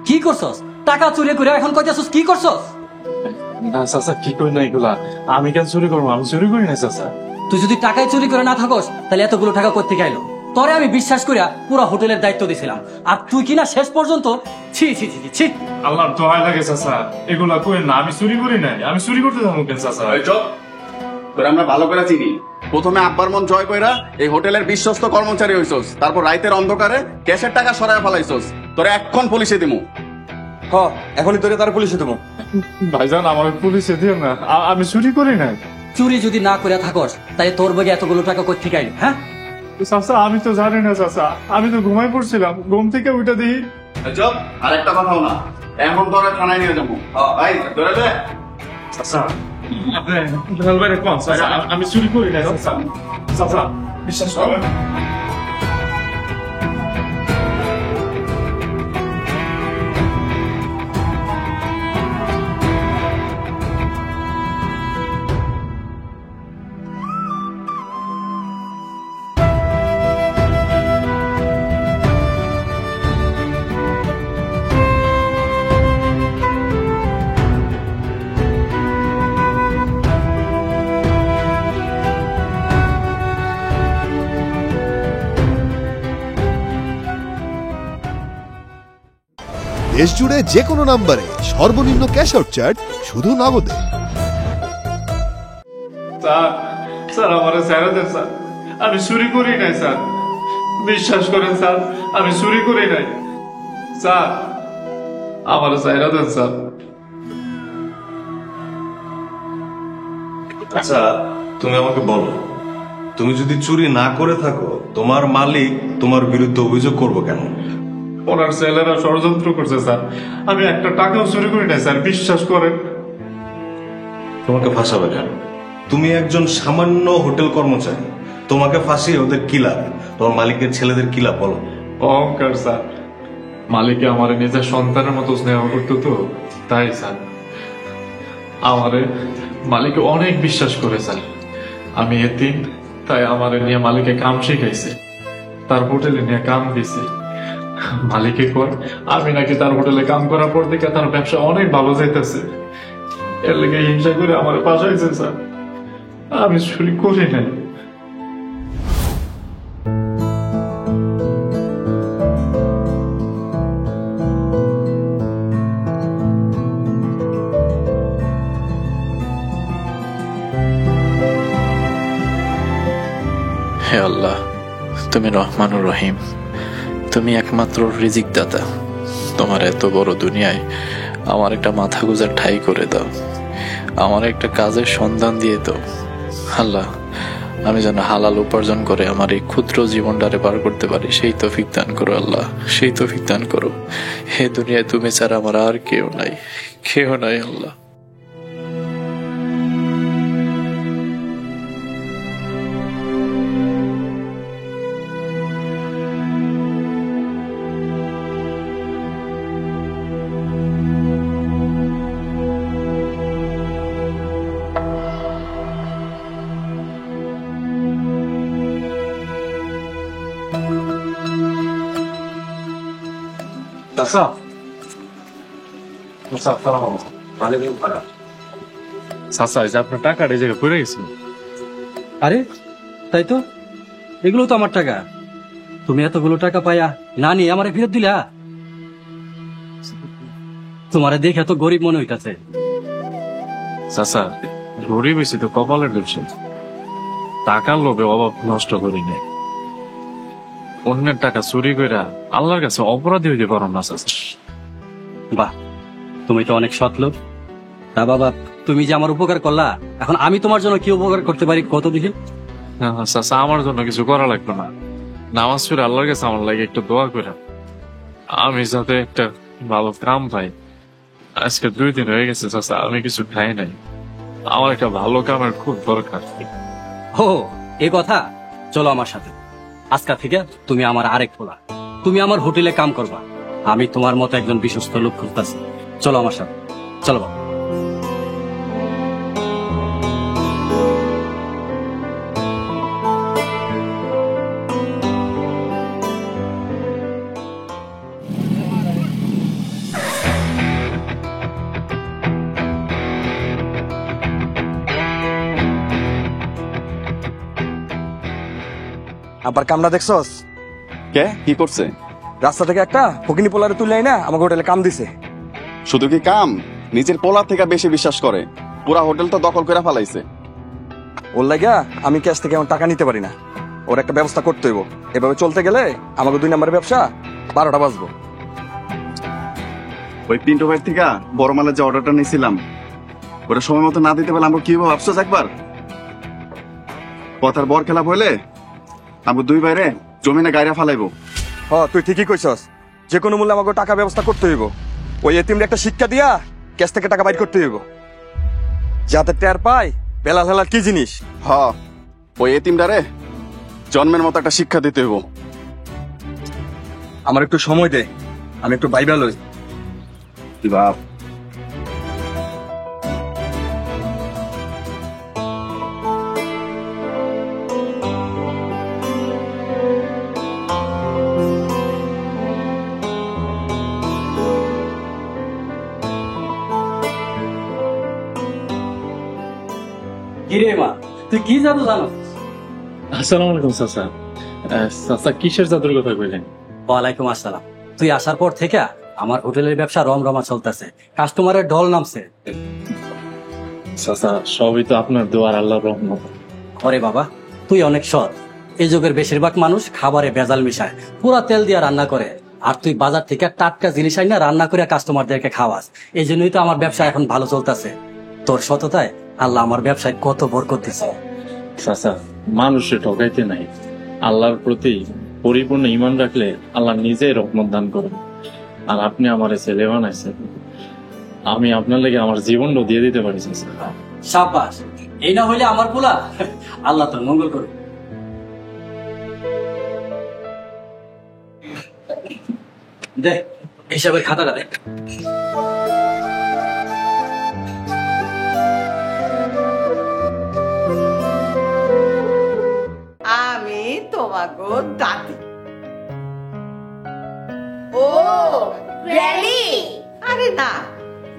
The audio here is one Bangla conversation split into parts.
কি করছস? টাকা চুরি করে এখন কইতাছস কি করছস? না চাচা, কি করি না এগুলা? আমি কেন চুরি করবো? আমি চুরি করি না চাচা। তুই যদি টাকায় চুরি করে না থাকস তাহলে এতগুলো টাকা করতে গাইলো তোরে আমি বিশ্বাস করিয়া পুরো হোটেলের দায়িত্ব দিছিলাম, আর তুই কিনা শেষ পর্যন্ত ছি ছি ছি ছি। আল্লাহর দোহাই লাগে চাচা, এগুলা কই না। আমি চুরি করি নাই। আমি চুরি করতে যাবো কেন চাচা? তোরা আমরা ভালো করে চিনি। প্রথমে আব্বার মন জয় কইরা এই হোটেলের বিশ্বস্ত কর্মচারী হইছস, তারপর রাইতের অন্ধকারে ক্যাশের টাকা সরায় ফেলাইছস। তোরা এখন পুলিশে দিমু। এখনই তোরে তার পুলিশে দেবো। ভাইজান, আমার পুলিশে দিও না। আমি চুরি করি নাই। চুরি যদি না করে থাকস তাহলে তোর বগে এতগুলো টাকা কই থেকে আইলো? হ্যাঁ চাচা, আমি তো জানি না চাচা। আমি তো ঘুমাই পড়ছিলাম, ঘুম থেকে উঠে দিই। চুপ, আরেকটা কথাও না। এখন তোরা থানায় নিয়ে যাবো। ভাই ধরে দে। চাচা, আপনি ঢালবারে কোন চাচা? আমি চুরি করি নাই চাচা। চাচা বিশ্বাস করেন। দেশ জুড়ে যে কোনো নম্বরে সর্বনিম্ন ক্যাশ আউট চার্জ শুধু নগদে। স্যার, স্যার আমারে ছেড়ে দেন স্যার। আমি চুরি করি নাই স্যার। বিশ্বাস করেন স্যার, আমি চুরি করি নাই স্যার। আমারে ছেড়ে দেন স্যার। আচ্ছা, তুমি আমাকে বলো, তুমি যদি চুরি না করে থাকো, তোমার মালিক তোমার বিরুদ্ধে অভিযোগ করবো কেন? ওনার ছেলেরা ষড়যন্ত্র করছে স্যার। আমি একটা টাকাও চুরি করি নাই স্যার, বিশ্বাস করেন। তোমাকে ফাঁসাবে কেন? তুমি একজন সামান্য হোটেল কর্মচারী, তোমাকে ফাঁসিয়ে ওদের কি লাভ? তোমার মালিকের ছেলেদের কি লাভ বলো? অহংকার স্যার। মালিকে আমার নিজের সন্তানের মতো স্নেহ করতো তো, তাই স্যার। আমারে মালিকে অনেক বিশ্বাস করে স্যার। আমি এতিম, তাই আমারে নিয়ে মালিকে কাম শিখাইছে, তার হোটেলে নিয়ে কাম দিছে। মালিকে কর আমি নাকি তার হোটেলে কাম করার পর থেকে তার ব্যবসা অনেক ভালো যাইতেছে। এর লেগে হিংসা করে আমার পাশাইছে স্যার। আমি চুরি করি নাই। হে আল্লাহ, তুমি রহমানুর রহিম, তুমি একমাত্র রিজিক দাতা। তোমার এত বড় দুনিয়ায় আমার একটা মাথা গুজার ঠাই করে দাও, আমার একটা কাজের সন্ধান দিয়ে দাও আল্লাহ। আমি যেন হালাল উপার্জন করে আমার এই ক্ষুদ্র জীবনটারে পার করতে পারি, সেই তৌফিক দান করো আল্লাহ, সেই তৌফিক দান করো। হে দুনিয়ায় তুমি ছাড়া আমার আর কেউ নাই, কেউ নাই আল্লাহ। চাচা, চাচা, এই যে আপনার টাকাটা এই জায়গায় পড়ে গেছিল। আরে তাই তো, এগুলো তো আমার টাকা। তুমি এতগুলো টাকা পাইয়া না নিয়ে আমারে ফেরত দিলা? তোমারে দেখে এত গরিব মনে হইতাছে। চাচা, গরিব হয়েছি তো কপালের দোষে। টাকার লোভে অভাব নষ্ট করি নাই। অন্যের টাকা চুরি কইরা আল্লাহর কাছে অপরাধী হইতে পারো না চাচা। বাহ, তুমি তো অনেক সৎ লোক। তা বাবা, তুমি যে আমার উপকার করলা, এখন আমি তোমার জন্য কি উপকার করতে পারি কত দেখি? চাচা, আমার জন্য কিছু করা লাগবে না। নামাজ পড়ে আল্লাহর কাছে আমার লাগে একটু দোয়া করে আমি যাতে একটা ভালো কাম পাই, আজকে 2 দিন হয়ে গেছে চাচা, আমি কিছু খাই নাই। আমার একটা ভালো কামের খুব দরকার। ও এ কথা, চলো আমার সাথে। আজকা থেকে তুমি আমার আরেক পোলা, তুমি আমার হোটেলে কাম করবা। আমি তোমার মতো একজন বিশ্বস্ত লোক খুঁজতেছি, চলো আমার সাথে, চলো বাবা। আবার কামনা দেখছস? কে কি করছে? রাস্তা থেকে একটা ফকিনি পোলারে তুলে না আমাকে হোটেলে কাম দিছে। শুধু কি কাম, নিজের পোলার থেকে বেশি বিশ্বাস করে। পুরা হোটেল তো দখল করে ফেলাইছে। ওর লাগা আমি ক্যাশ থেকে আমার টাকা নিতে পারি না, ওর একটা ব্যবস্থা করতে হইব। এভাবে চলতে গেলে আমাকে 2 নম্বরের ব্যবসা 12টা বাজবো। ওই পিন্টু ভাই থেকে বড় মালের যে অর্ডারটা নিয়েছিলাম, ওটা সময় মতো না দিতে পারলে আমরা কি হবে ভাবছো একবার? কথার বর খেলা হইলে আমরা 2 বাইরে জমিনে গায়রা ফালাইবো। তুই ঠিকই কইছস, যে কোনো মূল্যে আমাকে টাকা ব্যবস্থা করতে হইব। ওই এতিমরে একটা শিক্ষা দিয়া ক্যাশ থেকে টাকা বাইর করতে হইব, যাতে টের পায় বেলাল হেলাল কি জিনিস। ওই এতিমটারে জন্মের মতো একটা শিক্ষা দিতে হইব। আমার একটু সময় দে, আমি একটু বাইবা লই। কি বাপ, কিরে মা, তুই কি জাদু জানো? আসসালামু আলাইকুম চাচা। চাচা কিসের জাদুর কথা কইলেন? ওয়ালাইকুম আসসালাম। তুই আসার পর থেকে আমার হোটেলের ব্যবসা রমরমা চলতেছে, কাস্টমারের ঢল নামছে। চাচা সবই তো আপনার দোয়ার, আল্লাহর রহমত। ওরে বাবা, তুই অনেক সৎ। এই যুগের বেশিরভাগ মানুষ খাবারে ভেজাল মিশায়, পুরা তেল দিয়ে রান্না করে, আর তুই বাজার থেকে টাটকা জিনিস আইনা রান্না করে কাস্টমারদেরকে খাওয়াস। এই জন্যই তো আমার ব্যবসা এখন ভালো চলতেছে। তোর সততায় আল্লাহ আমার ব্যবসায় কত বরকত দিছে। চাচা মানুষে ঠকাইতে নাই, আল্লাহর প্রতি পরিপূর্ণ ঈমান রাখলে আল্লাহ নিজেই রহমত দান করেন। আর আপনি আমার ছেলে বানাইছেন, আমি আপনার লেগে আমার জীবনটা দিয়ে দিতে পারি চাচা। সাব্বাস, এই না হইলে আমার পোলা, আল্লাহ তোর মঙ্গল করুন। দেখ হিসাবের খাতাটা দেখ। আমি তোমাকে দাদি। ও গ্র্যানি? আরে না,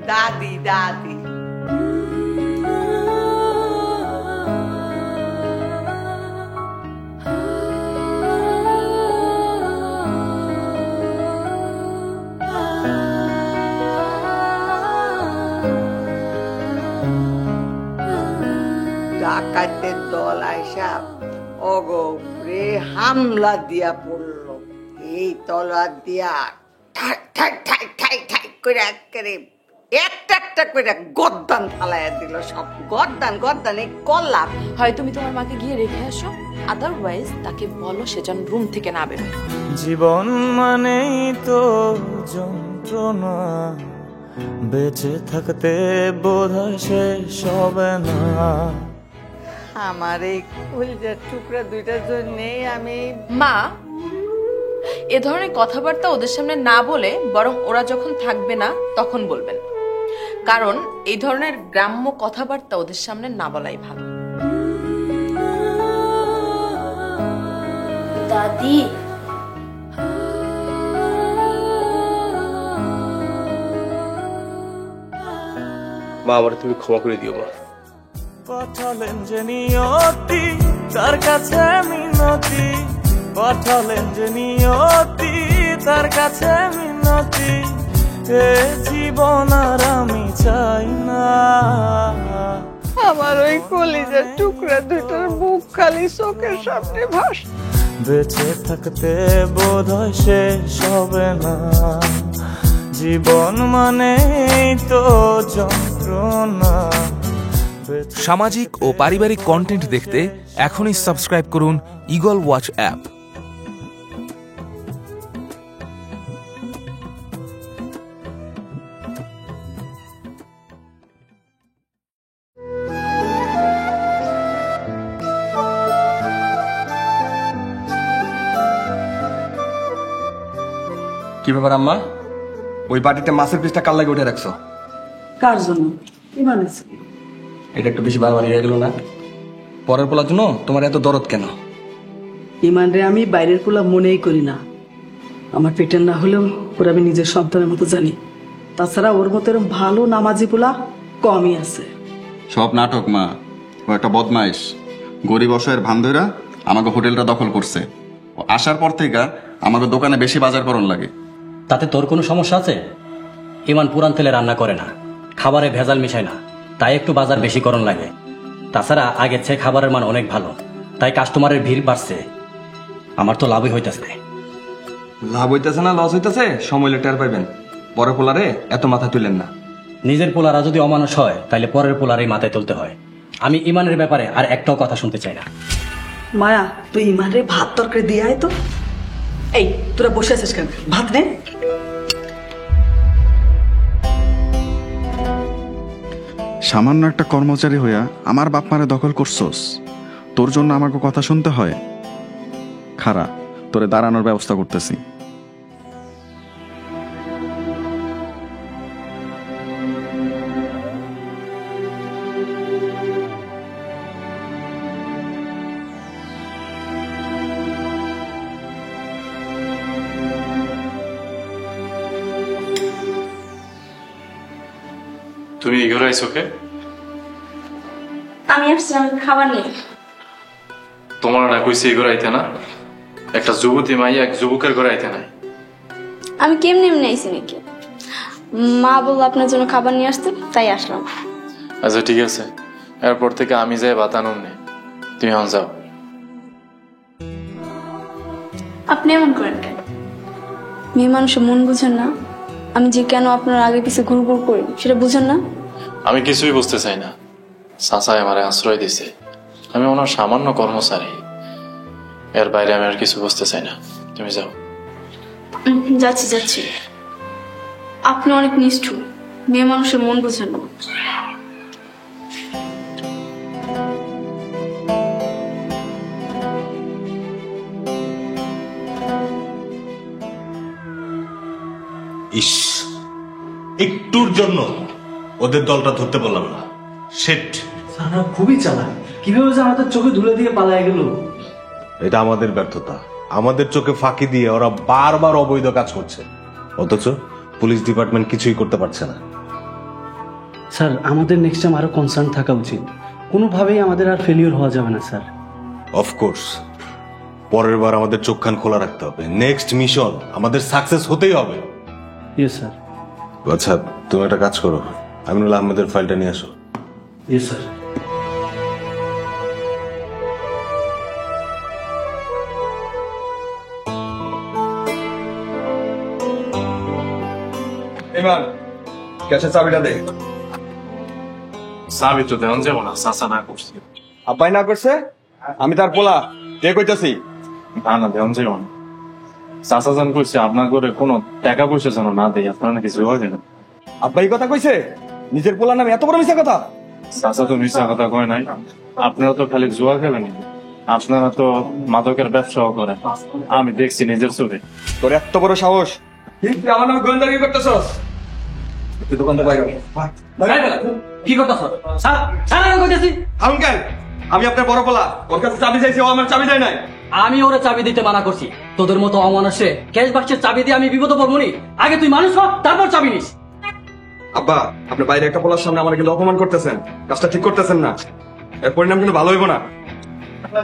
দাদি দাদি। ডাকাতের দল আইসা অগরে হামলা দিয়া পড়লো। এই তলোয়ার দিয়া ঠাক ঠাক ঠাক ঠাক ঠাক করে একেবারে একটা একটা করে গর্দান ফালাইয়া দিল। সব গর্দান গর্দান এই কল্লাপ। হয় তুমি তোমার মাকে গিয়ে রেখে আসো, আদারওয়াইজ তাকে বলো সে যেন রুম থেকে না বেরোয়। জীবন মানেই তো যন্ত্রণা, বেঁচে থাকতে বোধহয় শেষ হবে না। আমার এই কলিজার টুকরা দুইটার জন্যেই আমি। মা, এ ধরনের কথাবার্তা ওদের সামনে না বলে বরং ওরা যখন থাকবে না তখন বলবেন, কারণ এই ধরনের গ্রাম্য কথাবার্তা ওদের সামনে না বলাই ভালো। দাদি, মা আমার তুমি ক্ষমা করে দিও মা। পাঠালেন যে নিয়তি তার কাছে মিনতি, পাঠালেন যে নিয়তি তার কাছে মিনতি, এ জীবন আর আমি চাই না। আমার ওই কলিজার টুকরা দুটোর মুখ খালি চোখের সামনে ভাস। বেঁচে থাকতে বোধহয় শেষ হবে না, জীবন মানেই তো যন্ত্রণা। সামাজিক ও পারিবারিক কন্টেন্ট দেখতে এখনই সাবস্ক্রাইব করুন ঈগল ওয়াচ অ্যাপ। ব্যাপার আম্মা? ওই বাটিতে মাছের পিসটা কাল লাগে উঠে রাখছো? কার জন্য? ইমান আছে। এটা একটু বেশি বারবার হয়ে গেল না? পরের পোলার জন্য তোমার এত দরদ কেন? ইমান রে আমি বাইরের পোলা মনেই করি না। আমার পেটের না হলেও ওরা আমি নিজের সন্তানের মতো জানি। তাছাড়া ওর মতো এরকম ভালো নামাজি পোলা কমই আছে। সব নাটক মা। ও একটা বদমাইশ, গরিব অসহায়ের ভান ধইরা আমাকে হোটেলটা দখল করছে। ও আসার পর থেকে আমাকে দোকানে বেশি বাজার করণ লাগে। তাতে তোর কোনো সমস্যা আছে? ইমান পুরান তেলে রান্না করে না, খাবারে ভেজাল মিশায় না, তাই একটু বাজার বেশি করণ লাগে। তাছাড়া আগের চেয়ে খাবারের মান অনেক ভালো, তাই কাস্টমারের ভিড় বাড়ছে। আমার তো লাভই হইতেছে। লাভ হইতেছে না লস হইতেছে সময় টের পাইবেন। পরের পোলারে এত মাথা তুলেন না। নিজের পোলারা যদি অমানুষ হয় তাহলে পরের পোলারই মাথায় তুলতে হয়। আমি ইমানের ব্যাপারে আর একটাও কথা শুনতে চাই না। মায়া, তুই ইমান রে ভাত তরকারি দিয়ে আয় তো। এই তোরা বসে আছিস কেন? ভাত নে। সামান্য একটা কর্মচারী হইয়া আমার বাপ মারে দখল করছস, তোর জন্য আমাকে কথা শুনতে হয়? খারা, তোরে দাঁড়ানোর ব্যবস্থা করতেছি। তুমি এই ঘরে আইছো কে? আমি আসছিলাম খাবার নিয়ে। তোমার না কইছে এই ঘরে আইতে না? একটা যুবতী মাইয়া এক যুবকের ঘরে আইতে নাই। আমি কেমনি এমনি আইছি নাকি? মা বললো আপনার জন্য খাবার নিয়ে আসতে, তাই আসলাম। আচ্ছা ঠিক আছে, এরপর থেকে আমি যাই ভাত আনুন নে, তুমি এখন যাও। আপনি এমন করেন কেন? মেয়ে মানুষের মন বুঝেন না? আমি যে কেন আপনার আগে পিছে ঘুর ঘুর করি সেটা বুঝেন না? আমি কিছুই বুঝতে চাই না। চাচাই আমারে আশ্রয় দিছে, আমি ওনার সামান্য কর্মচারী, এর বাইরে আমি আর কিছু বুঝতে চাই না। তুমি যাও। যাচ্ছি যাচ্ছি। আপনি অনেক নিষ্ঠুর, মেয়ে মানুষের মন বুঝেন না। ইস, একটুর জন্য ওদের দলটা ধরতে পারলাম না। শেট, খুবই চালাক, কিভাবে যে আমাদের চোখে ধুলে দিয়ে পালায় গেল। এটা আমাদের ব্যর্থতা। আমাদের চোখে ফাঁকি দিয়ে ওরা বারবার অবৈধ কাজ করছে, অথচ পুলিশ ডিপার্টমেন্ট কিছুই করতে পারছে না। স্যার, আমাদের নেক্সট টাইম আরো কনসার্ন থাকা উচিত। কোনোভাবেই আমাদের আর ফেলিওর হওয়া যাবে না স্যার। অফকোর্স, পরের বার আমাদের চোখ কান খোলা রাখতে হবে। নেক্সট মিশন আমাদের সাকসেস হতেই হবে। Yes sir. আচ্ছা, তুমি একটা কাজ করো, আমিনুল আহমেদের ফাইলটা নিয়ে আসো। Yes sir. ইমান, ক্যাশের চাবিটা দে। চাবি তো দেওয়া যাবো না, চাচা না করছি। আব্বাই না করছে? আমি তার পোলা, কে কইতাছি? না না, দেওয়া যাবো না। চাচা জান কইছে আপনার করে কোনো টাকা পয়সা যেন না দেয়, আপনারা কিছু হয় না। আব্বাই কথা কইছে? নিজের পোলা নামে এত বড় মিছা কথা? চাচা তো মিশা কথা কয় নাই। আপনারা তো খালি জুয়া খেলেন, আপনারা তো মাদকের ব্যবসাও করেন, আমি দেখছি নিজের চোখে। তোর এত বড় সাহস, তুই আমার নামে গোয়েন্দাগিরি করতেছস? তুই দোকান থেকে বাইরে কি করতেছ? কেন? আমি আপনার বড় পোলা, ওর কাছে চাবি চাইছি, ও আমার চাবি দেয় নাই। আমি ওরা চাবি দিতে মানা করছি। তোদের মতো অমানুষে ক্যাশ বাক্সের চাবি দিয়ে আমি বিপদ পড়বো নি? আগে তুই মানুষ হ, তারপর চাবি নিস। আব্বা, আপনি বাইরে একটা পোলার সামনে আমার কিন্তু অপমান করতেছেন, কাজটা ঠিক করতেছেন না। এর পরিণাম কিন্তু ভালো হইব না।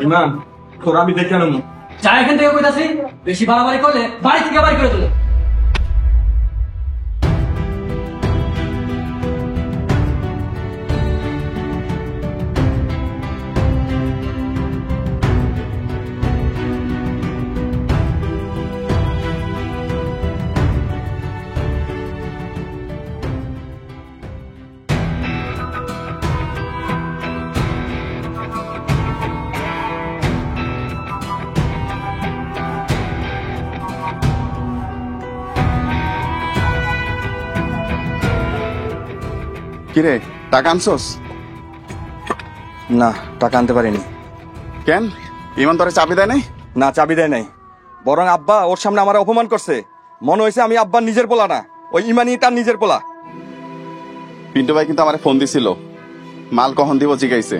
ইমান, তোর আমি দেখে নেব। যা এখান থেকে কইতাছি, বেশি বাড়াবাড়ি করলে বাড়ি থেকে বাড়ি করে দেবো। কিরে, টাকা আনছস? না, টাকা আনতে পারিনি। কেন? ইমান তোরে চাবি দেয় নাই? না, চাবি দেয় নাই, বরং আব্বা ওর সামনে আমার অপমান করছে। মনে হয়েছে আমি আব্বার নিজের পোলা না, ওই ইমানই তার নিজের পোলা। পিন্টু ভাই কিন্তু আমার ফোন দিছিল, মাল কখন দিব জিগাইছে।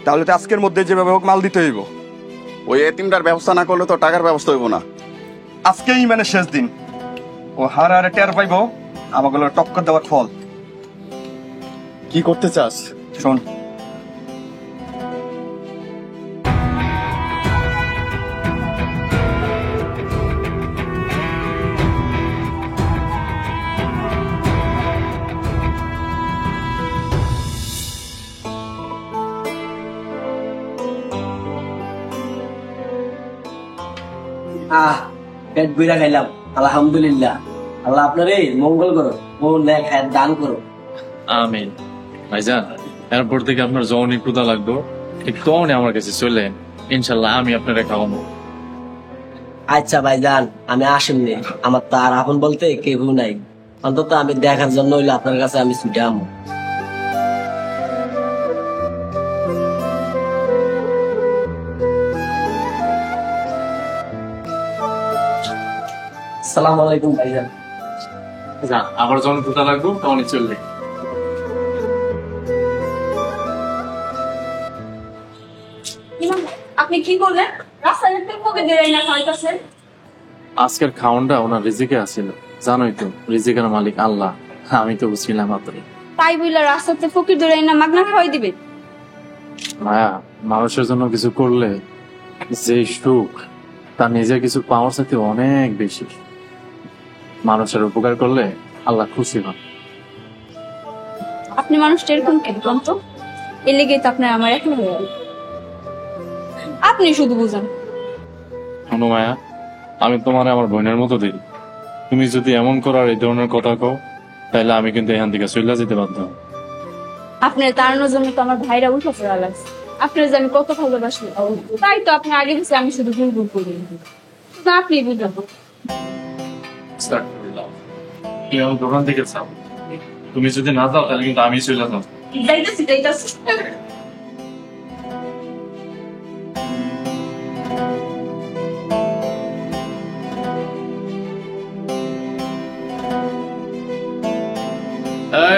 তাহলে তো আজকের মধ্যে যেভাবে হোক মাল দিতে হইব। ওই এতিমটার ব্যবস্থা না করলে তো টাকার ব্যবস্থা হইব না। আজকেই ইমানের শেষ দিন, ও হারে হারে টের পাইব আমাকে টক্কর দেওয়ার ফল। কি করতে চাস? শোন, পেট বইরা খাইলাম, আলহামদুলিল্লাহ। আল্লাহ আপনারে মঙ্গল করো, ও নেক হায়াত দান করো। আমিন। ভাইজান, এরপর থেকে আপনার যখনই ক্ষুধা লাগবে একটু আমার কাছে চলে, ইনশাল্লাহ আমি আপনারা খাওয়াবো। আচ্ছা ভাইজান, আমি আসেননি, আমার তো আর আপন বলতে কেউ নাই, অন্তত আমি দেখার জন্য হইলে আপনার কাছে আমি ছুটে আমো। আসসালামু আলাইকুম ভাইজান। আবার যখন ক্ষুধা লাগবে তখনই চলবে। আপনি কি করলেন? রাস্তায় মুখে দিয়ে না খাওয়াইতেছেন। আজকের খাওয়ানটা ওনার রিজিকে আসছিল, জানোই তো রিজিকের মালিক আল্লাহ, আমি তো বুঝছিলাম আপনি। তাই বইলা রাস্তাতে ফকির ধরে না মাগনা খাওয়াই দিবে? মায়া, মানুষের জন্য কিছু করলে যে সুখ তার নিজের কিছু পাওয়ার সাথে অনেক বেশি। মানুষের উপকার করলে আল্লাহ খুশি হন। আপনি মানুষটা এরকম কেন তো? এ লেগে তো আপনার আমার এখন হয়ে গেল, আপনি শুধু বুঝেন। শোনো মায়া, আমি তোমার আমার বোনের মতো দিই, তুমি যদি এমন করার এই ধরনের কথা কও তাহলে আমি কিন্তু এখান থেকে চলে যেতে বাধ্য। আপনার তাড়ানোর জন্য তো আমার ভাইরা উঠে পড়া লাগছে। আপনার যে আমি কত ভালোবাসি, তাই তো আপনি আগে গেছে আমি শুধু ভুল ভুল করি, আপনি বুঝলেন। দোকান থেকে চাও, তুমি যদি না যাও তাহলে কিন্তু আমি চলে যাও। যাইতেছি যাইতেছি।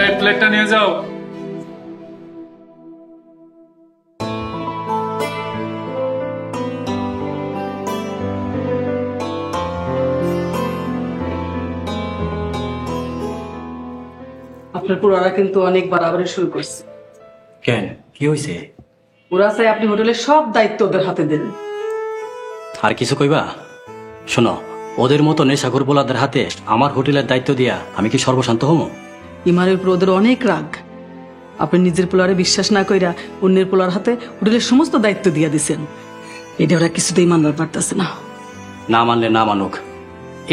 এই প্লেটটা নিয়ে যাও। আপনার পুরারা কিন্তু অনেক বাড়াবাড়ি শুরু করছে। কেন, কি হয়েছে? ওরা চাই আপনি হোটেলের সব দায়িত্ব ওদের হাতে দেন। আর কিছু কইবা? শোনো, ওদের মতো নেশাখোর পোলাদের হাতে আমার হোটেলের দায়িত্ব দিয়া আমি কি সর্বশান্ত হবো? ইমানের উপর ওদের অনেক রাগ। আপনি নিজের পোলারে বিশ্বাস না কইরা অন্যের পোলার হাতে হোটেলের সমস্ত দায়িত্ব দিয়া দিছেন। এটা ওরা কিছুতেই মানবার পারতেছে না। না মানলে না মানুক,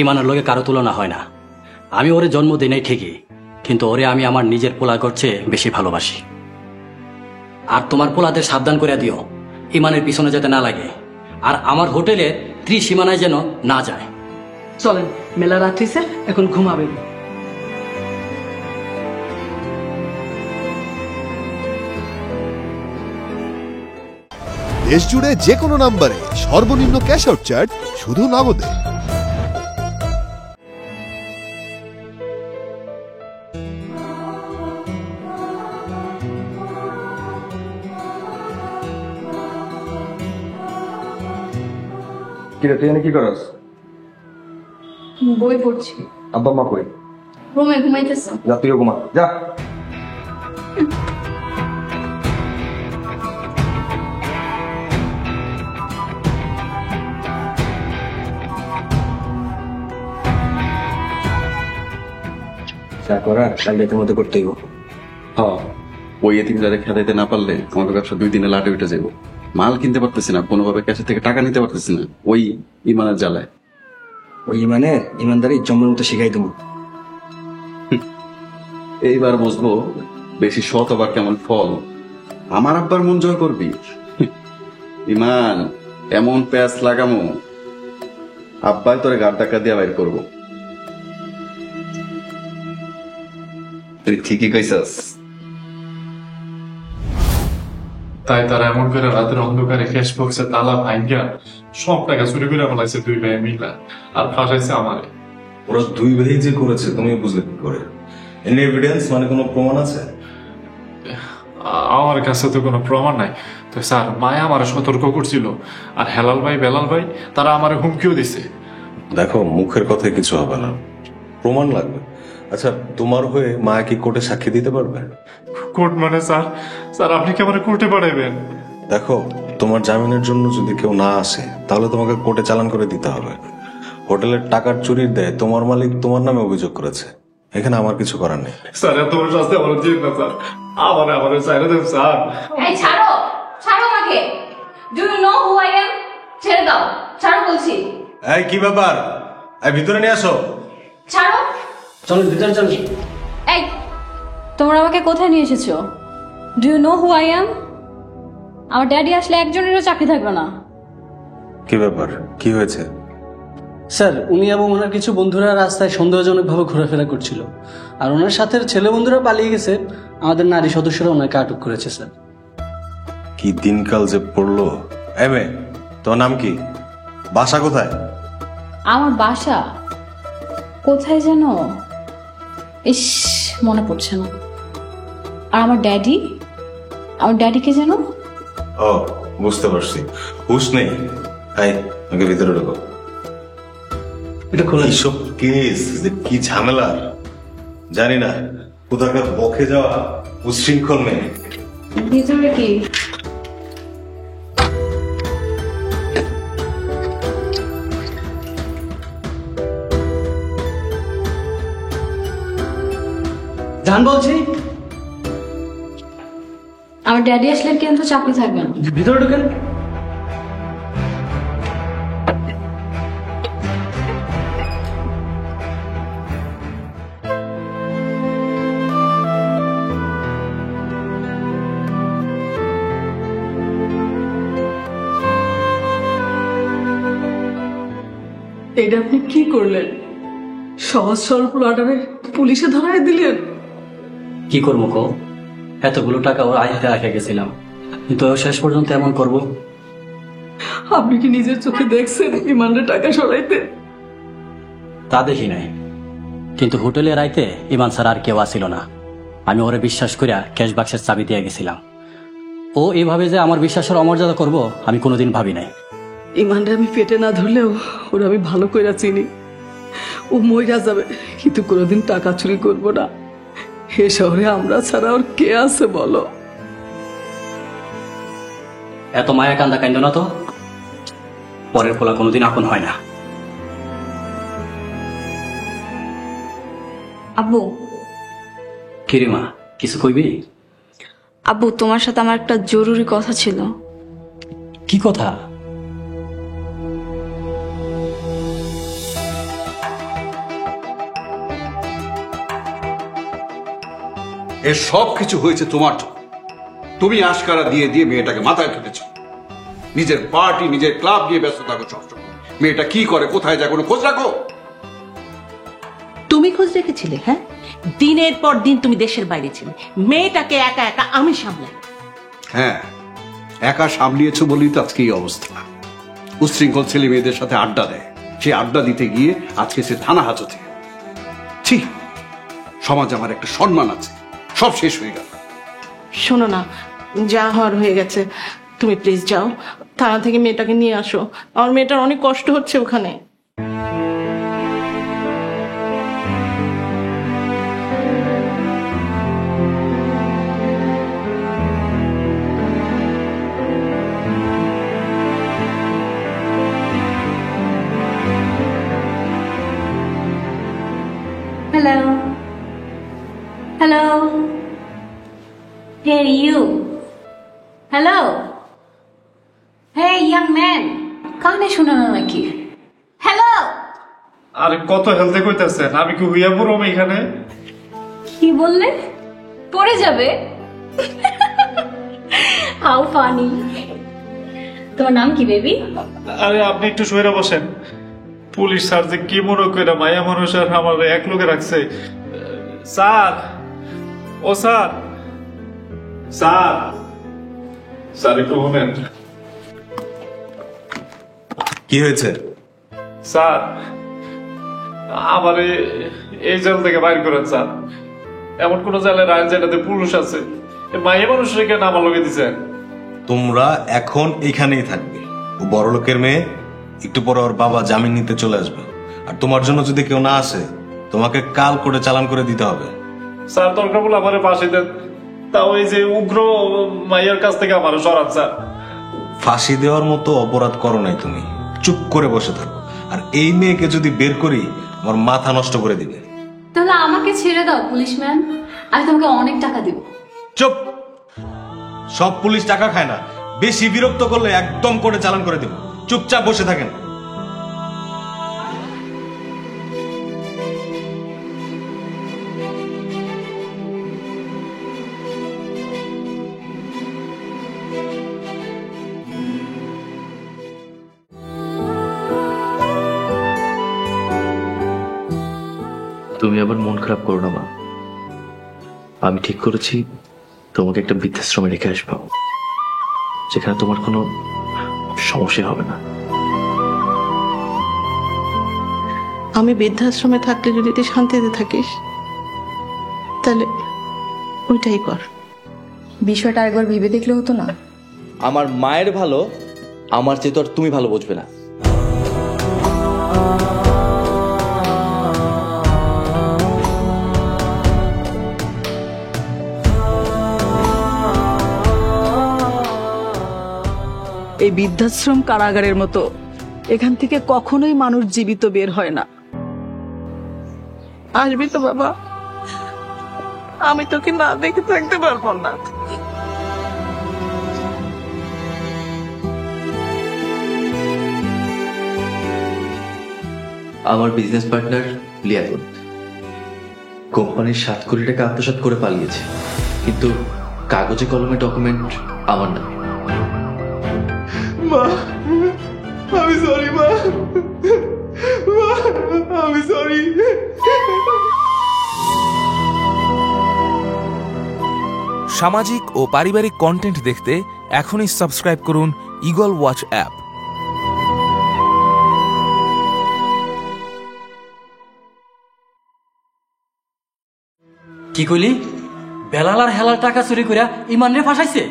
ইমানের লোকে কারো তুলনা হয় না। আমি ওরে জন্ম দিই নাই ঠিকই, কিন্তু ওরে আমি আমার নিজের পোলা করছে বেশি ভালোবাসি। আর তোমার পোলাদের সাবধান করে দিও, ইমানের পিছনে যেতে না লাগে, আর আমার হোটেলের ত্রিসীমানায় যেন না যায়। চলেন, মেলা রাত হইছে, এখন ঘুমাবেন। দেশ জুড়ে যে কোনো নম্বরে সর্বনিম্ন ক্যাশ আউট চার্জ শুধু নগদে। কিরে, তুই এনে কি করস? বই পড়ছি। আব্বা মা কই? রুমে ঘুমাইতেছে। যা, তুইও ঘুমা, যা। যা করার কাল রাতের মধ্যে করতেই হবে। হ্যাঁ, ওই এতিমটারে খেলাইতে না পারলে আমাদের ব্যবসা 2 দিনে লাটে উঠে যাবো। মাল কিনতে পারতেছি না, কোনোভাবে ক্যাশের থেকে টাকা নিতে পারতেছি না, ওই ইমানের জ্বালায়। ওই ইমানে ইমানদারি জন্মের মতো শিখাই দেবো। এইবার বুঝবো বেশি সৎ আবার কেমন ফল। আমার আব্বার মন জয় করবি ইমান, এমন প্যাঁচ লাগামো আব্বাই তোরে গাড় টাকা দিয়ে বাইর করবো। তুই ঠিকই কইছস। তাই তারা এমন করে রাতের অন্ধকারে ক্যাশ বক্সে তালা ভাঙ্গা সব টাকা চুরি করে ফেলাইছে 2 ভাই মিলা, আর ফাঁসাইছে আমারে। ওরা দুই ভাই যে করেছে তুমি বুঝলে কি করে? এনি এভিডেন্স মানে কোনো প্রমাণ আছে? আমার কাছে তো কোনো প্রমাণ নাই। তো স্যার মায়া আমার সতর্ক করছিল, আর হেলাল ভাই বেলাল ভাই তারা আমার হুমকিও দিছে। দেখো, মুখের কথায় কিছু হবে না, প্রমাণ লাগবে। আচ্ছা, তোমার হয়ে মায়া কি কোর্টে সাক্ষী দিতে পারবে? কোর্ট মানে স্যার? স্যার আপনি কি আমার কোর্টে পাঠাবেন? দেখো, তোমার জামিনের জন্য যদি কেউ না আসে তাহলে তোমাকে কোর্টে চালান করে দিতে হবে। হোটেলের টাকার চুরির দেয় তোমার মালিক তোমার নামে অভিযোগ করেছে, এখানে আমার কিছু করার নেই। স্যার এত বড় শাস্তি আমার দিন না স্যার, আমার চাইলে দেন স্যার। এই ছাড়ো, ছাড়ো আমাকে। Do you know who I am? ছেড়ে দাও, ছাড়ো বলছি। এই কি ব্যাপার? এই ভিতরে নিয়ে আসো। ছাড়ো। চলো ভিতরে চলো। এই, তোমরা আমাকে কোথায় নিয়ে এসেছো? Do you know who I am? আমার ড্যাডি আসলে একজনেরও চাকরি থাকবে না। কি ব্যাপার, কি হয়েছে? স্যার, উনি এবং ওনার কিছু বন্ধুরা রাস্তায় সন্দেহজনকভাবে ঘোরাফেরা করছিল, আর ওনার সাথে ছেলে বন্ধুরা পালিয়ে গেছে। আমাদের নারী সদস্যরা ওনাকে আটক করেছে স্যার। কি দিনকাল যে পড়লো। এই মেয়ে, তোর নাম কি? বাসা কোথায়? আমার বাসা কোথায় যেন, ইস মনে পড়ছে না। আর আমার ড্যাডিকে যেন। ও, বুঝতে পারছি, হুশ নেই। এই, আমাকে ভিতরে ঢোকো। এটা খোলা। এইসব কেস যে কি ঝামেলার জানি না। কোথাকার বকে যাওয়া উচ্ছৃঙ্খল মেয়ে। ভিতরে কি? জান বলছি, আমার ড্যাডি আসলে কিন্তু চাকরি থাকবে না। ভিতরে ঢুকেন। এটা আপনি কি করলেন? সহজ সরল প্লটারে পুলিশে ধরায় দিলেন। কি করবো কো? এতগুলো টাকা ওর আয় রেখে গেছিলাম, কিন্তু ও শেষ পর্যন্ত এমন করবো? আপনি কি নিজের চোখে দেখছেন ইমানের টাকা সরাইতে? তা দেখি নাই, কিন্তু হোটেলের রাইতে ইমান স্যার আর কেউ আসিল না। আমি ওরে বিশ্বাস করিয়া ক্যাশ বাক্সের চাবি দিয়ে গেছিলাম। ও এইভাবে যে আমার বিশ্বাসের অমর্যাদা করব আমি কোনোদিন ভাবি নাই। ইমানরে আমি পেটে না ধরলেও ওরা আমি ভালো করে চিনি। ও মইরা যাবে, কিন্তু কোনোদিন টাকা চুরি করবো না। এ শহরে আমরা ছাড়া ওর কে আছে বলো? এত মায়া কান্দা কান্দ না তো, পরের পোলা কোনোদিন আপন হয় না। আব্বু। কিরিমা, কিছু কইবি? আব্বু, তোমার সাথে আমার একটা জরুরি কথা ছিল। কি কথা? এর সব কিছু হয়েছে তোমার জন্য। তুমি আশকারা দিয়ে দিয়ে মেয়েটাকে মাথায় তুলেছ। নিজের পার্টি, নিজের ক্লাব নিয়ে ব্যস্ত থাকো সবসময়। মেয়েটা কি করে, কোথায় যায়, কোনো খোঁজ রাখো? তুমি খোঁজ রেখেছিলে? হ্যাঁ, দিনের পর দিন তুমি দেশের বাইরে ছিলে, মেয়েটাকে একা একা আমি সামলাই। হ্যাঁ, একা সামলিয়েছো বলেই তো আজকে এই অবস্থা। উচ্ছৃঙ্খল ছেলে মেয়েদের সাথে আড্ডা দেয়, সে আড্ডা দিতে গিয়ে আজকে সে থানা হাজতে। ঠিক, সমাজ আমার একটা সম্মান আছে, সব শেষ হয়ে গেল। শোনো না, যা হওয়ার হয়ে গেছে, তুমি প্লিজ যাও, থানা থেকে মেয়েটাকে নিয়ে আসো। আমার মেয়েটার অনেক কষ্ট হচ্ছে ওখানে। Hello. Hello. Hey, you. Hello. Hey, young man. কানে শোনা না নাকি? Hello. আরে কত হেলতে কইতাছেন, আমি কি হইয়া পড়ব এখানে? কি বললে? পড়ে যাবে? How funny. তোমার নাম কি বেবি? আরে আপনি একটু সইরা বসেন। পুলিশ স্যার যে কি মনে করে মায়া মানুষ আর আমার এক লোকে রাখছে। স্যার, ও স্যার, স্যার, স্যার একটু শুনেন। কি হয়েছে? স্যার, আমার এই জেল থেকে বাইর করেন স্যার। এমন কোন জেলের আইন যেটাতে পুরুষ আছে, মাইয়া মানুষ রেখে আমার লগে দিচ্ছেন। তোমরা এখন এখানেই থাকবে। ও বড় লোকের মেয়ে, একটু পরে ওর বাবা জামিন নিতে চলে আসবে। আর তোমার জন্য যদি কেউ না আসে, তোমাকে কাল করে চালান করে দিতে হবে। স্যার দরকার বলে আমার ফাঁসি দেন, তাও এই যে উগ্র মাইয়ার কাছ থেকে আমার সরান স্যার। ফাঁসি দেওয়ার মতো অপরাধ করো নাই তুমি, চুপ করে বসে থাকো। আর এই মেয়েকে যদি বের করি, আমার মাথা নষ্ট করে দিবে। তাহলে আমাকে ছেড়ে দাও পুলিশম্যান, আমি তোমাকে অনেক টাকা দিব। চুপ! সব পুলিশ টাকা খায় না, বেশি বিরক্ত করলে একদম করে চালান করে দেব। চুপচাপ বসে থাকেন। তুমি আবার মন খারাপ করো না মা, আমি ঠিক করেছি তোমাকে একটা বৃদ্ধাশ্রমে রেখে আসবো, যেখানে তোমার কোনো সমস্যা হবে না। আমি বৃদ্ধাশ্রমে থাকলে যদি তুই শান্তিতে থাকিস, তাহলে ওইটাই কর। বিষয়টা একবার ভেবে দেখলে হতো না? আমার মায়ের ভালো আমার চেয়ে তো আর তুমি ভালো বুঝবে না। এই বৃদ্ধাশ্রম কারাগারের মতো এখান থেকে কখনোই মানুষ জীবিত বের হয় না। আসবি তো বাবা? আমি তোকে না দেখে থাকতে পারবো না। আমার বিজনেস পার্টনার লিয়াকত কোম্পানির 7 কোটি টাকা আত্মসাৎ করে পালিয়েছে, কিন্তু কাগজে কলমে ডকুমেন্ট আমার না। মা, আমি সরি মা, আমি সরি। সামাজিক ও পারিবারিক কন্টেন্ট দেখতে এখনই সাবস্ক্রাইব করুন ঈগল ওয়াচ অ্যাপ। কি কইলি? বেলাল আর হেলার টাকা চুরি করিয়া ইমান রে ফাঁসাইছে?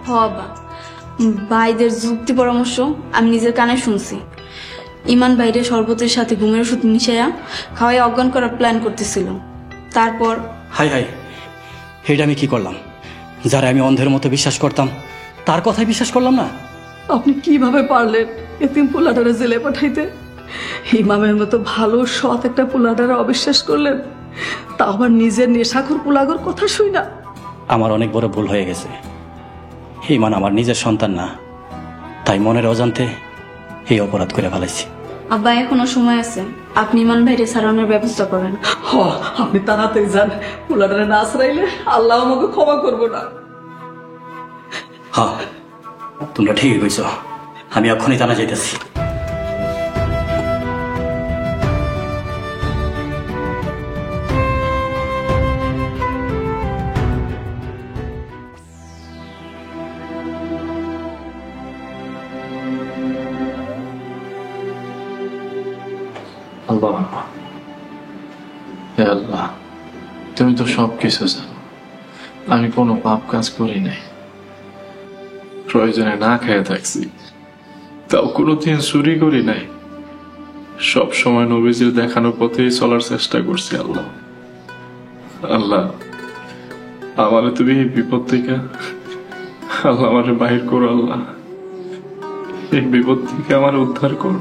বাবা, ভাইদের যুক্তি পরামর্শ আমি নিজের কানে শুনছি। ইমান বাইরে শরবতের সাথে ঘুমের ওষুধ মিশাইয়া খাওয়াই অজ্ঞান করার প্ল্যান করতেছিল। তারপর হাই হাই, এটা আমি কি করলাম? যারা আমি অন্ধের মতো বিশ্বাস করতাম, তার কথাই বিশ্বাস করলাম না। আপনি কিভাবে পারলেন এতিম পোলাটারে জেলে পাঠাইতে? ইমামের মতো ভালো সৎ একটা পোলাটারে অবিশ্বাস করলেন, তা আবার নিজের নেশাখোর পোলাগর কথা শুই না। আমার অনেক বড় ভুল হয়ে গেছে। ইমান আমার নিজের সন্তান না, তাই মনের অজান্তে এই অপরাধ করে ফেলাইছি। আব্বা, এখনো সময় আছে, আপনি ইমান ভাইরে সারানোর ব্যবস্থা করেন। আপনি তাড়াতাড়ি যান, পোলাটারে না সারাইলে আল্লাহ আমাকে ক্ষমা করবো না। হ্যাঁ, তোমরা ঠিকই কইছ, আমি এখনই জানা যাইতেছি। আল্লাহ, হে আল্লাহ, তুমি তো সবকিছু জানো। আমি কোনো পাপ কাজ করি নাই, প্রয়োজনে না খেয়ে থাকছি, তাও কোনোদিন চুরি করি নাই। সব সময় নবীজির দেখানো পথেই চলার চেষ্টা করছি। আল্লাহ, আল্লাহ, আমারে তুমি এই বিপদ থেকে আল্লাহ আমারে বাহির করো। আল্লাহ, এই বিপদ থেকে আমার উদ্ধার করো।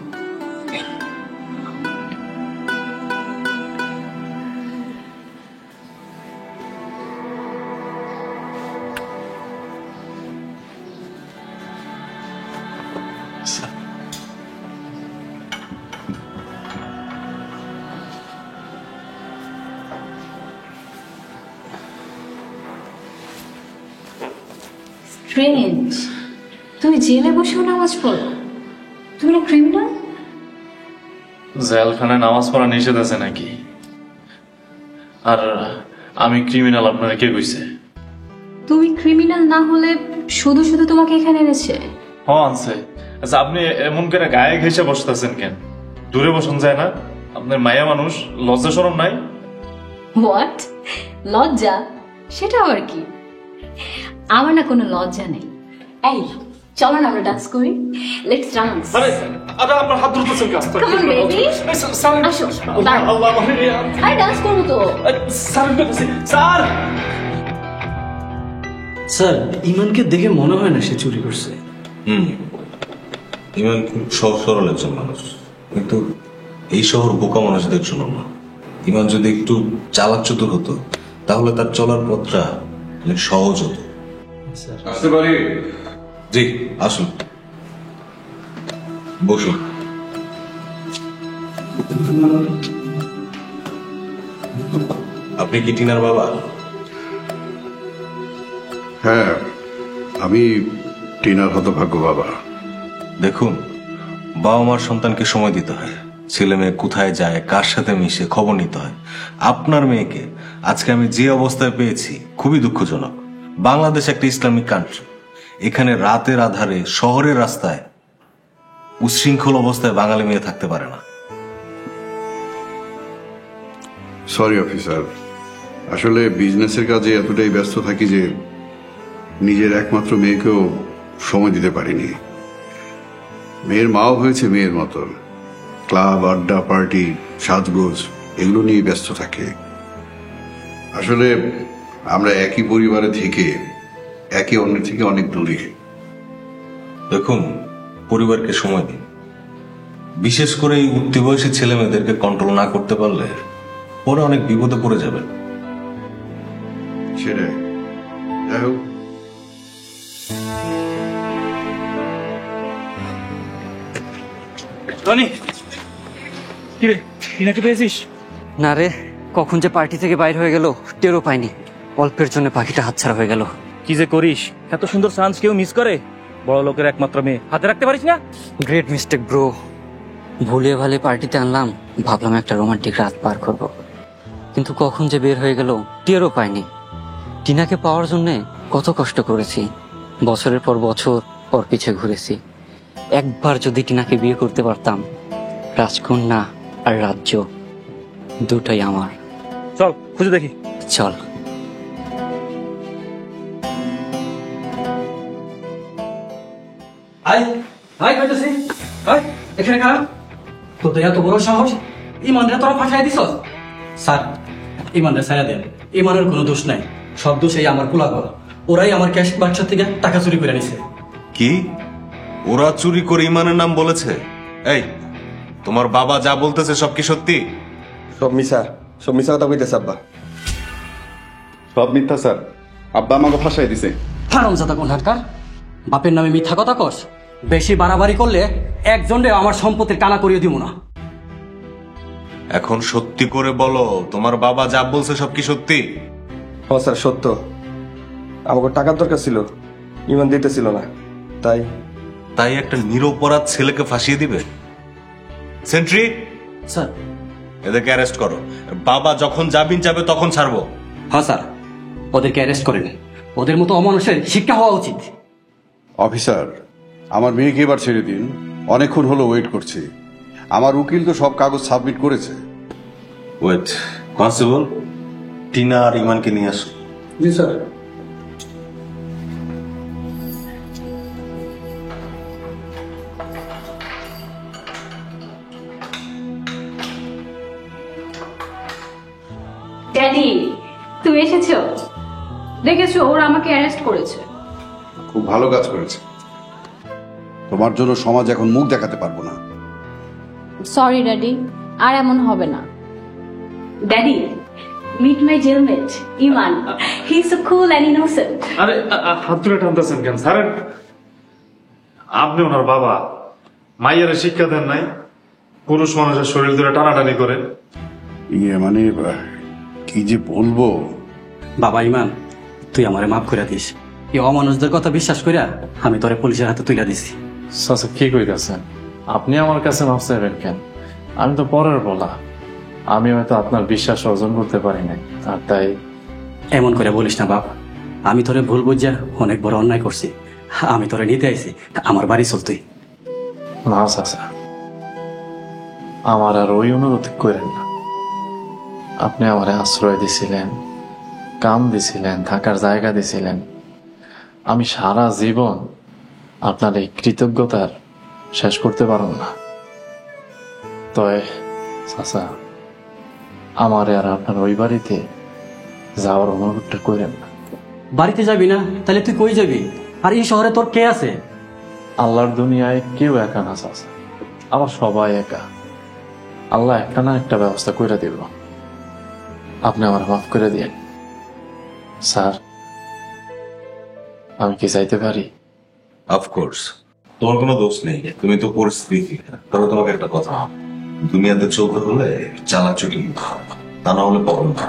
স্ট্রেঞ্জ, তুমি জেলে বসেও নামাজ পড়ো? তুমি না ক্রিমিনাল? জেলখানায় নামাজ পড়া নিষেধ আছে নাকি? আর আমি ক্রিমিনাল আপনারা কে কইছে? তুমি ক্রিমিনাল না হলে শুধু শুধু তোমাকে এখানে এনেছে? হ্যাঁ আনছে। আচ্ছা, আপনি এমন করে গায়ে ঘেঁষে বসতেছেন কেন? দূরে বসুন যায় না? আপনার মায়া মানুষ, লজ্জা শরম নাই? হোয়াট? লজ্জা? সেটা আবার কি? আমার না কোনো লজ্জা নেই। এই চলো না আমরা ডান্স করি। Let's dance. আরে আরে আপনার হাত ধরতেছেন কাজ তো। কাম অন বেবি, আসো দাঁড়াও। আরে ডান্স করবো তো। স্যার স্যার, ইমানকে দেখে মনে হয় না সে চুরি করছে। ইমান খুব সহজ সরল একজন মানুষ, কিন্তু এই শহর বোকা মানুষদের জন্য না। ইমান যদি একটু চালাক চতুর হতো তাহলে তার চলার পথটা অনেক সহজ হতো। আসতে পারি? জি আসুন, বসুন। আপনি কি টিনার বাবা? হ্যাঁ, আমি টিনার হতভাগ্য বাবা। দেখুন, বাবা মার সন্তানকে সময় দিতে হয়, ছেলে মেয়ে কোথায় যায়, কার সাথে মিশে খবর নিতে হয়। আপনার মেয়েকে আজকে আমি যে অবস্থায় পেয়েছি খুবই দুঃখজনক। বাংলাদেশ একটা ইসলামিক কান্ট্রি, এখানে রাতের আধারে শহরের রাস্তায় উচ্ছৃঙ্খল অবস্থায় বাঙালি মেয়ে থাকতে পারে না। সরি অফিসার, আসলে বিজনেসের কাজে এতটাই ব্যস্ত থাকি যে নিজের একমাত্র মেয়েকেও সময় দিতে পারিনি। মেয়ের মাও হয়েছে মেয়ের মতন, ক্লাব, আড্ডা, পার্টি, সাজগোজ এগুলো নিয়ে ব্যস্ত থাকে। আসলে আমরা একই পরিবারে থেকে একে অন্যের থেকে অনেক দূরে। দেখুন, পরিবারকে সময় দিন, বিশেষ করে এই উঠতি বয়সী ছেলে মেয়েদেরকে কন্ট্রোল না করতে পারলে পরে অনেক বিপদে পড়ে যাবেন। সেটাই। যাই হোক, রনি, কি রে, টিনাকে পেয়েছিস? না রে, কখন যে পার্টি থেকে বাইর হয়ে গেল টেরও পাইনি। অল্পের জন্য পাখিটা হাতছাড়া হয়ে গেল। কি যে করিস, এত সুন্দর চান্স কেউ মিস করে? বড় লোকের একমাত্র মেয়ে হাতে রাখতে পারিস না? Great mistake bro. ভুলিয়ে ভালে পার্টিতে আনলাম, ভাবলাম একটা রোমান্টিক রাত পার করব, কিন্তু কখন যে বের হয়ে গেল টেরও পাইনি। টিনাকে পাওয়ার জন্য কত কষ্ট করেছি, বছরের পর বছর ওর পিছে ঘুরেছি। একবার যদি টিনাকে বিয়ে করতে পারতাম, রাজকন্যা আর রাজ্য দুটাই আমার। চল খুঁজে দেখি। চল। আয় আয় কইতেছি, আয় এখানে খারাপ। তোদের এত বড় সাহস, ইমানরে তোরা ফাঁসাই দিছস? স্যার, ইমানরে ছাড়া দেন, ইমানের কোনো দোষ নাই, সব দোষ এই আমার পোলাগর। ওরাই আমার ক্যাশ বাক্সের থেকে টাকা চুরি করে নিছে। কি ওরা চুরি করে ইমানের নাম বলেছে? এই, তোমার বাবা যা বলতেছে সব কি সত্যি? সব মিশা, সব মিশা কথা কইতেছে আব্বা। সব মিথ্যা স্যার, আব্বা আমাকে ফাঁসাই দিছে। হারামজাদা কোনহাটকার, বাপের নামে মিথ্যা কথা কস? বেশি বাড়াবাড়ি করলে একজনরে আমার সম্পত্তির কানা করিয়ে দিব না। এখন সত্যি করে বলো, তোমার বাবা যা বলছে সব কি সত্যি? হ্যাঁ স্যার, সত্য। আমাকে টাকার দরকার ছিল, ইমান দিতেছিল না, তাই একটা নিরপরাধ ছেলেকে ফাঁসিয়ে দিবে? সেন্ট্রি, স্যার এদেরকে অ্যারেস্ট করো। বাবা যখন জামিন যাবে তখন ছাড়বো। হ্যাঁ স্যার, ওদেরকে অ্যারেস্ট করেন, ওদের মতো অমানুষের শিক্ষা হওয়া উচিত। অফিসার, আমার মেয়েকে এবার ছেড়ে দিন, অনেকক্ষণ হলো ওয়েট করছি। আমার উকিল তো সব কাগজ সাবমিট করেছে। ওয়েট, কনস্টেবল, টিনা আর ইমানকে নিয়ে আসো। জি স্যার। ড্যাডি, তুমি এসেছো? দেখেছো ওরা আমাকে অ্যারেস্ট করেছে। খুব ভালো কাজ করেছে। তোমার জন্য সমাজ এখন মুখ দেখাতে পারবো না। সরি ড্যাডি, আর এমন হবে না। Daddy, meet my jailmate Iman, he is so cool and innocent. আরে হাত ধরে টানতেছেন কেন স্যার? আপনি ওনার বাবা, মাইয়ারে শিক্ষা দেন নাই? পুরুষ মানুষের শরীর ধরে টানাটানি করে। মানে কি যে বলবো। বাবা ইমান, তুই আমারে মাফ করে দিস। এই অমানুষদের কথা বিশ্বাস করিয়া আমি তোরে পুলিশের হাতে তুলে দিছি। চাচা কি কইতাছেন? আপনি আমার কাছে মাফ চাইবেন কেন? আমি তো পরের বলা, আমি হয়তো আপনার বিশ্বাস অর্জন করতে পারি নাই, আর তাই। এমন করে বলিস না বাপ, আমি তোরে ভুল বুঝা অনেক বড় অন্যায় করছি। আমি তোরে নিতে আইছি, আমার বাড়ি চল তুই। না চাচা, আমার আর ওই অনুরোধ করেন না। আপনি আমার আশ্রয় দিছিলেন, কাম দিছিলেন, থাকার জায়গা দিছিলেন। আমি সারা জীবন আপনার এই কৃতজ্ঞতার শেষ করতে পারব না। তবে চাচা, আমার আর আপনার ওই বাড়িতে যাওয়ার অনুরোধটা করেন না। বাড়িতে যাবি না? তাহলে তুই কই যাবি? আর এই শহরে তোর কে আছে? আল্লাহর দুনিয়ায় কেউ একা না চাচা, আবার সবাই একা। আল্লাহ একটা না একটা ব্যবস্থা করে দেব। আপনি আমার মাফ করে দিন স্যার। আমি কি চাইতে পারি? অফকোর্স, তোমার কোনো দোষ নেই, তুমি তো পরিস্থিতি। তবে তোমাকে একটা কথা, দুনিয়াতে চলতে হলে চালাচুলি তা না হলে প্রবলেম না।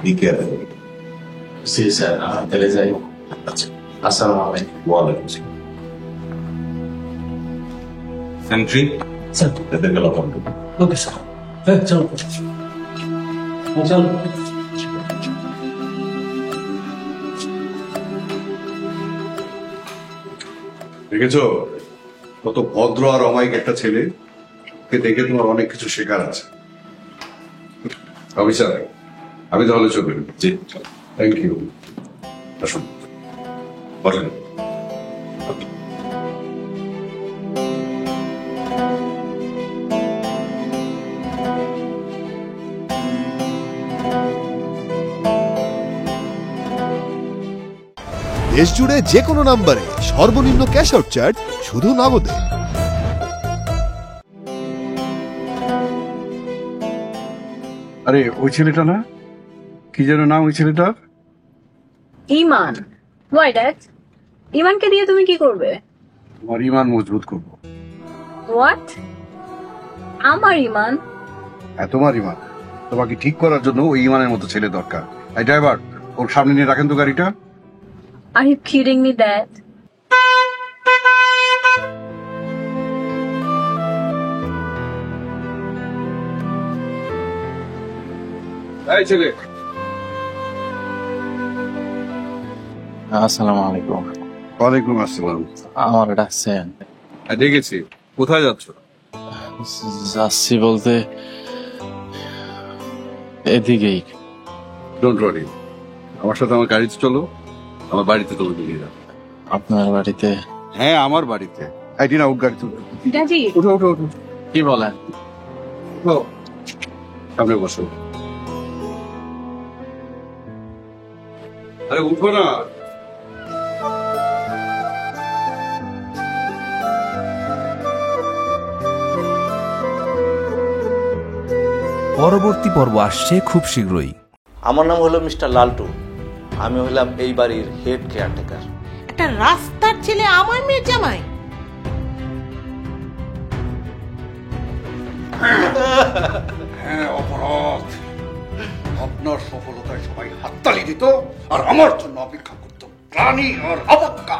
Be careful. জি স্যার, আমি তাহলে যাই। আচ্ছা, আসসালামু আলাইকুম। ওয়ালাইকুম আসসালাম। সেন্ট্রি স্যার, এদেরকে লকআপ করুন। Okay sir. হ্যাঁ, চলো চলো। দেখেছ কত ভদ্র আর অমায়িক একটা ছেলে, ওকে দেখে তোমার অনেক কিছু শেখার আছে। অফিসার, আমি তাহলে চলবেন। জি, থ্যাংক ইউ। আসুন, বসেন। দেশ জুড়ে যে কোনো নম্বরে সর্বনিম্ন ক্যাশ আউট চার্জ শুধু নগদে। আরে ওই ছেলেটা না, কি যেন নাম ওই ছেলেটার? ইমান। Why dad? ইমানকে দিয়ে তুমি কি করবে? তোমার ইমান মজবুত করবো। হোয়াট? আমার ইমান? হ্যাঁ, তোমার ইমান। তোমাকে ঠিক করার জন্য ওই ইমানের মতো ছেলে দরকার। এই ড্রাইভার, ওর সামনে নিয়ে রাখেন তো গাড়িটা। Are you kidding me, Dad? এই ছেলে। আসসালামু আলাইকুম। ওয়ালাইকুম আসসালাম। আমার ডাকছেন? দেখেছি। কোথায় যাচ্ছ? যাচ্ছি বলতে এদিকেই। ডোন্ট ওয়ারি, আমার সাথে আমার গাড়িতে চলো, আমার বাড়িতে তুমি নিয়ে যাও। আপনার বাড়িতে? হ্যাঁ, আমার বাড়িতে। আইডি না, উঠ গাড়ি তুলো। ড্যাডি, উঠো উঠো উঠো। কি বলেন? সামনে বসো। আরে উঠো না। পরবর্তী পর্ব আসছে খুব শীঘ্রই। আমার নাম হলো মিস্টার লালটু। আমি হলাম এই বাড়ির হেড কেয়ারটেকার। একটা রাস্তার ছেলে আমার মেয়ের জামাই? হ্যাঁ, অপরাধ। আপনার সফলতায় সবাই হাততালি দিত আর আমার জন্য অপেক্ষা করত। প্রাণী আর অবজ্ঞা।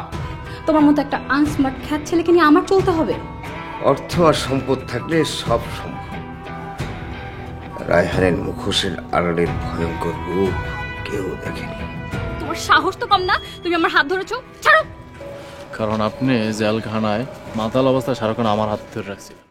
তোমার মতো একটা আনস্মার্ট খ্যাত ছেলেকে নিয়ে আমার চলতে হবে? অর্থ আর সম্পদ থাকলে সব সম্ভব। রায়হানের মুখোশের আড়ালের ভয়ঙ্কর রূপ কেউ দেখেনি। তোমার সাহস তো কম না, তুমি আমার হাত ধরেছো। ছাড়ো। কারণ আপনি জেলখানায় মাতাল অবস্থায় সারাক্ষণ আমার হাত ধরে রাখছিলেন।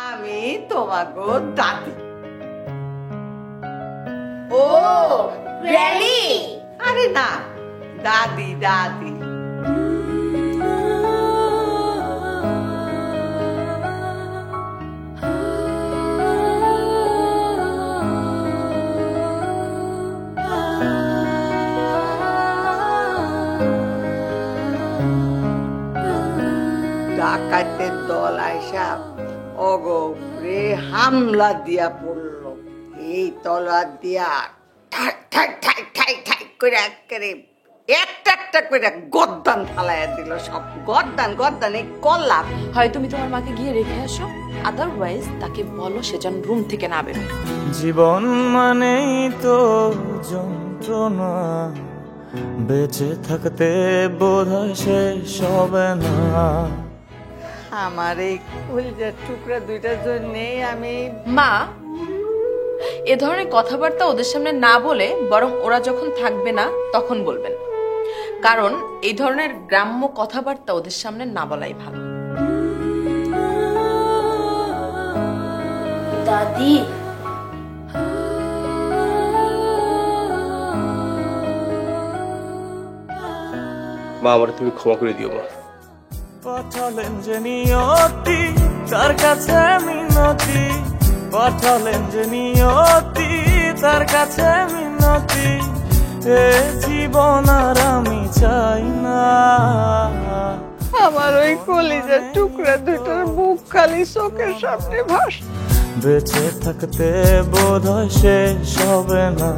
আমি তোমাগো দাদি। ও গ্র্যানি? আরে না, দাদি দাদি। ডাকাতের দল আইসা অগরে হামলা দিয়া পড়লো। এই তলোয়ার দিয়া ঠাক ঠাক ঠাক ঠাক ঠাক করে একেবারে একটা একটা করে গদ্দান ফালাইয়া দিল, সব গদ্দান গদ্দান এই কল্লাপ। হয় তুমি তোমার মাকে গিয়ে রেখে আসো, আদারওয়াইজ তাকে বলো সে যেন রুম থেকে না বেরোয়। জীবন মানেই তো যন্ত্রণা, বেঁচে থাকতে বোধহয় শেষ হবে না। আমার এই কলিজার টুকরা দুইটার জন্যেই আমি মা এ ধরনের কথাবার্তা ওদের সামনে না বলে বরং ওরা যখন থাকবে না তখন বলবেন, কারণ এই ধরনের গ্রাম্য কথাবার্তা ওদের সামনে না বলাই ভালো। দাদি মা, আমার তুমি ক্ষমা করে দিও মা। পাঠালেন যে নিয়তি তার কাছে মিনতি, পাঠালেন যে নিয়তি তার কাছে মিনতি, এ জীবন আর আমি চাই না। আমার ওই কলিজার টুকরা দুটোর বুক খালি চোখের সামনে ভাস। বেঁচে থাকতে বোধহয় শেষ হবে না,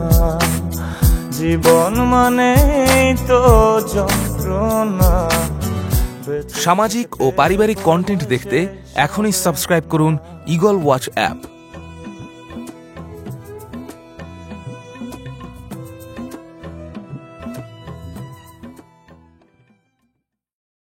জীবন মানেই তো যন্ত্রণা। সামাজিক ও পারিবারিক কন্টেন্ট দেখতে এখনই সাবস্ক্রাইব করুন ঈগল ওয়াচ অ্যাপ।